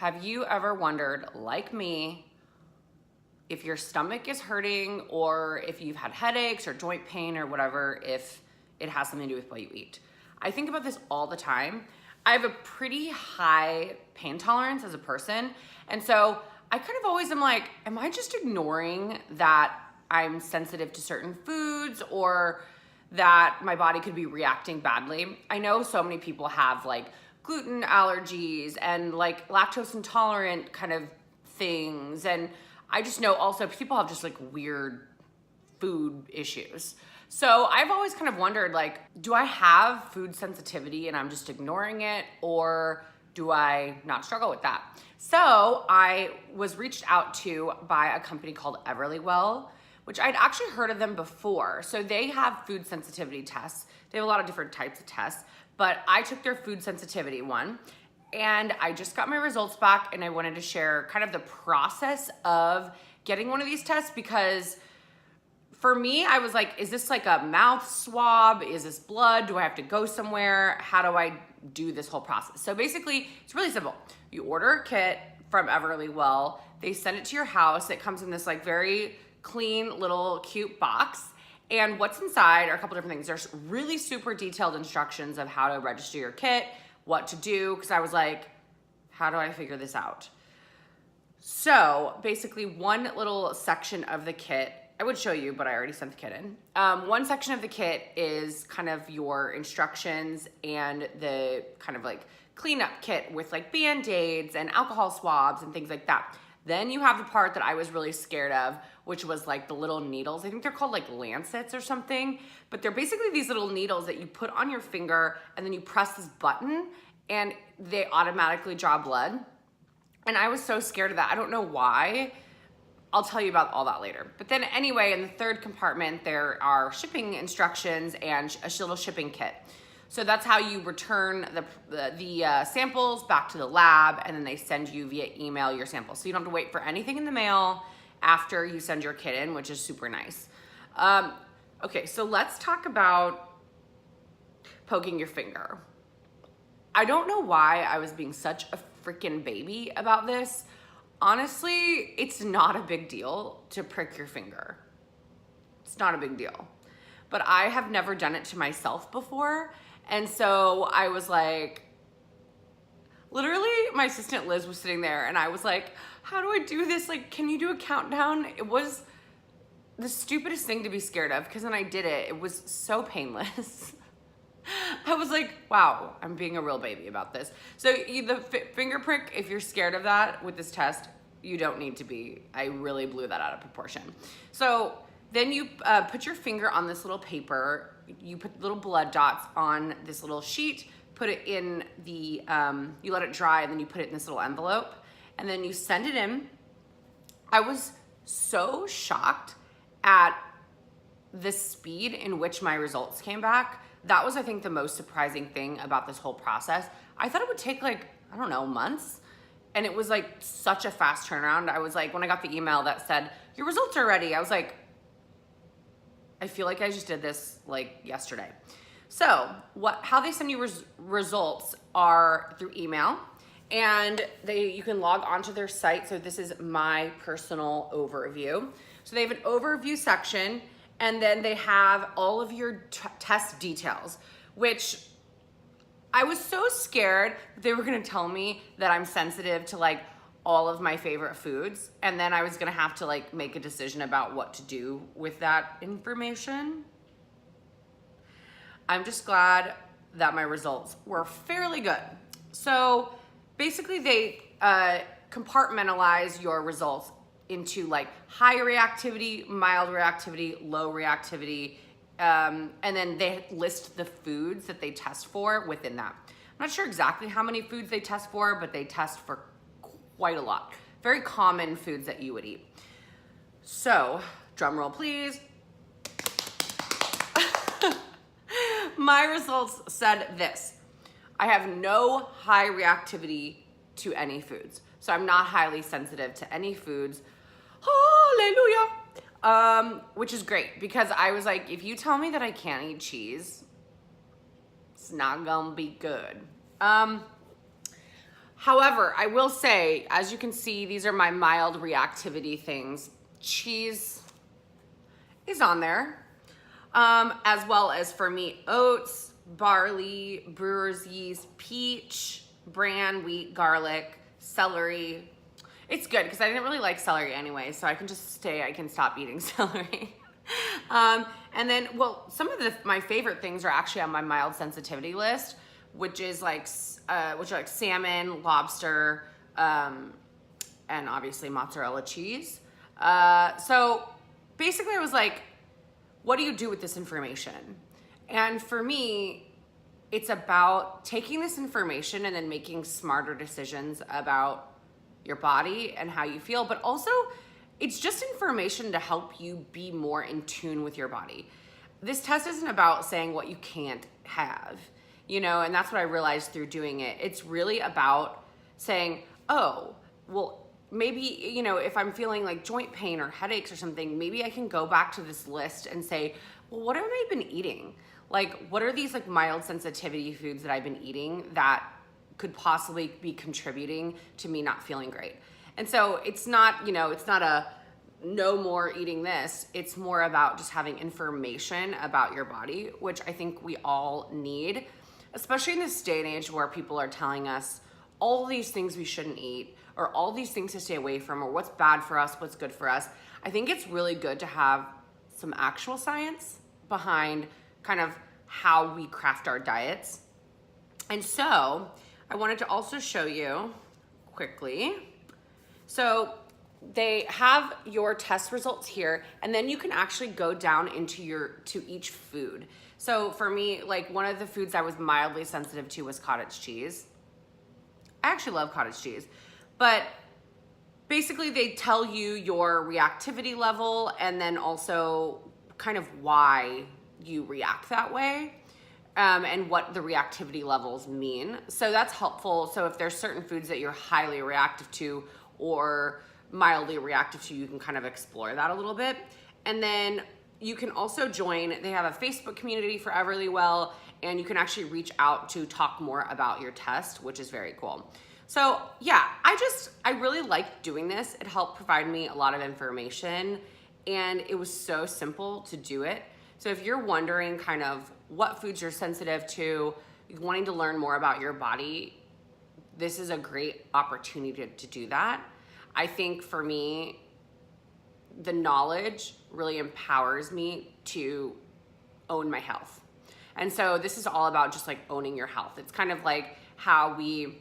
Have you ever wondered, like me, if your stomach is hurting or if you've had headaches or joint pain or whatever, if it has something to do with what you eat? I think about this all the time. I have a pretty high pain tolerance as a person. And so I kind of always am like, am I just ignoring that I'm sensitive to certain foods or that my body could be reacting badly? I know so many people have like gluten allergies and like lactose intolerant kind of things. And I just know also people have just like weird food issues. So I've always kind of wondered, like, do I have food sensitivity and I'm just ignoring it, or do I not struggle with that? So I was reached out to by a company called Everlywell, which I'd actually heard of them before. So they have food sensitivity tests. They have a lot of different types of tests, but I took their food sensitivity one and I just got my results back, and I wanted to share kind of the process of getting one of these tests, because for me, I was like, is this like a mouth swab? Is this blood? Do I have to go somewhere? How do I do this whole process? So basically, it's really simple. You order a kit from Everlywell. They send it to your house. It comes in this like very clean little cute box. And what's inside are a couple different things. There's really super detailed instructions of how to register your kit, what to do, because I was like, how do I figure this out? So basically one little section of the kit, I would show you, but I already sent the kit in. One section of the kit is kind of your instructions and the kind of like cleanup kit with like Band-Aids and alcohol swabs and things like that. Then you have the part that I was really scared of, which was like the little needles. I think they're called like lancets or something, but they're basically these little needles that you put on your finger and then you press this button and they automatically draw blood. And I was so scared of that. I don't know why. I'll tell you about all that later. But then anyway, in the third compartment, there are shipping instructions and a little shipping kit. So that's how you return the samples back to the lab, and then they send you via email your samples. So you don't have to wait for anything in the mail after you send your kit in, which is super nice. Okay, so let's talk about poking your finger. I don't know why I was being such a freaking baby about this. Honestly, it's not a big deal to prick your finger. It's not a big deal. But I have never done it to myself before. And so I was like, literally my assistant Liz was sitting there and I was like, how do I do this? Like, can you do a countdown? It was the stupidest thing to be scared of, because when I did it, it was so painless. I was like, wow, I'm being a real baby about this. So the finger prick, if you're scared of that with this test, you don't need to be. I really blew that out of proportion. So then you put your finger on this little paper. You put little blood dots on this little sheet, put it in the, you let it dry, and then you put it in this little envelope, and then you send it in. I was so shocked at the speed in which my results came back. That was, I think, the most surprising thing about this whole process. I thought it would take like, I don't know, months. And it was like such a fast turnaround. I was like, when I got the email that said, your results are ready, I was like, I feel like I just did this like yesterday. So how they send you results are through email, and you can log onto their site. So this is my personal overview. So they have an overview section, and then they have all of your test details, which I was so scared that they were gonna tell me that I'm sensitive to like all of my favorite foods, and then I was gonna have to like make a decision about what to do with that information. I'm just glad that my results were fairly good. So basically they compartmentalize your results into like high reactivity, mild reactivity, low reactivity, and then they list the foods that they test for within that. I'm not sure exactly how many foods they test for, but they test for quite a lot. Very common foods that you would eat. So, drum roll please. My results said this: I have no high reactivity to any foods. So I'm not highly sensitive to any foods. Hallelujah. Which is great, because I was like, if you tell me that I can't eat cheese, it's not gonna be good. However, I will say, as you can see, these are my mild reactivity things. Cheese is on there, as well as for me, oats, barley, brewer's yeast, peach, bran, wheat, garlic, celery. It's good because I didn't really like celery anyway, so I can stop eating celery. And then, well, some of my favorite things are actually on my mild sensitivity list, which are like salmon, lobster, and obviously mozzarella cheese. So basically I was like, what do you do with this information? And for me, it's about taking this information and then making smarter decisions about your body and how you feel, but also it's just information to help you be more in tune with your body. This test isn't about saying what you can't have, and that's what I realized through doing it. It's really about saying, oh, well, maybe, if I'm feeling like joint pain or headaches or something, maybe I can go back to this list and say, well, what have I been eating? Like, what are these like mild sensitivity foods that I've been eating that could possibly be contributing to me not feeling great? And so it's not, it's not a no more eating this. It's more about just having information about your body, which I think we all need, especially in this day and age where people are telling us all these things we shouldn't eat, or all these things to stay away from, or what's bad for us, what's good for us. I think it's really good to have some actual science behind kind of how we craft our diets. And so I wanted to also show you quickly. So they have your test results here, and then you can actually go down into to each food. So for me, like one of the foods I was mildly sensitive to was cottage cheese. I actually love cottage cheese, but basically they tell you your reactivity level and then also kind of why you react that way. And what the reactivity levels mean. So that's helpful. So if there's certain foods that you're highly reactive to or mildly reactive to, you can kind of explore that a little bit. And then you can also join, they have a Facebook community for Everlywell, and you can actually reach out to talk more about your test, which is very cool. So yeah, I really liked doing this. It helped provide me a lot of information, and it was so simple to do it. So if you're wondering kind of what foods you're sensitive to, wanting to learn more about your body, this is a great opportunity to do that. I think for me, the knowledge really empowers me to own my health. And so this is all about just like owning your health. It's kind of like how we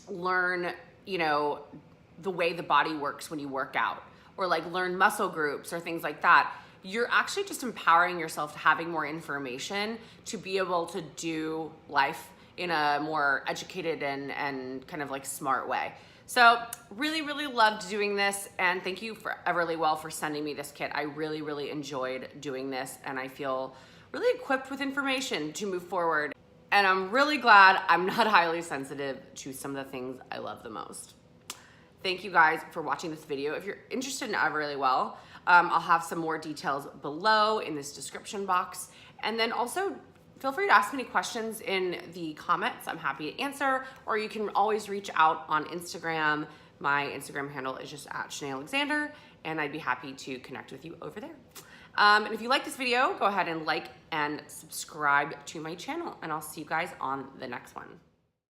learn, the way the body works when you work out, or like learn muscle groups or things like that. You're actually just empowering yourself to having more information to be able to do life in a more educated and kind of like smart way. So really, really loved doing this, and thank you for Everlywell for sending me this kit. I really, really enjoyed doing this, and I feel really equipped with information to move forward. And I'm really glad I'm not highly sensitive to some of the things I love the most. Thank you guys for watching this video. If you're interested in Everlywell, I'll have some more details below in this description box. And then also feel free to ask me any questions in the comments. I'm happy to answer, or you can always reach out on Instagram. My Instagram handle is just @Chinae Alexander, and I'd be happy to connect with you over there. And if you like this video, go ahead and like and subscribe to my channel, and I'll see you guys on the next one.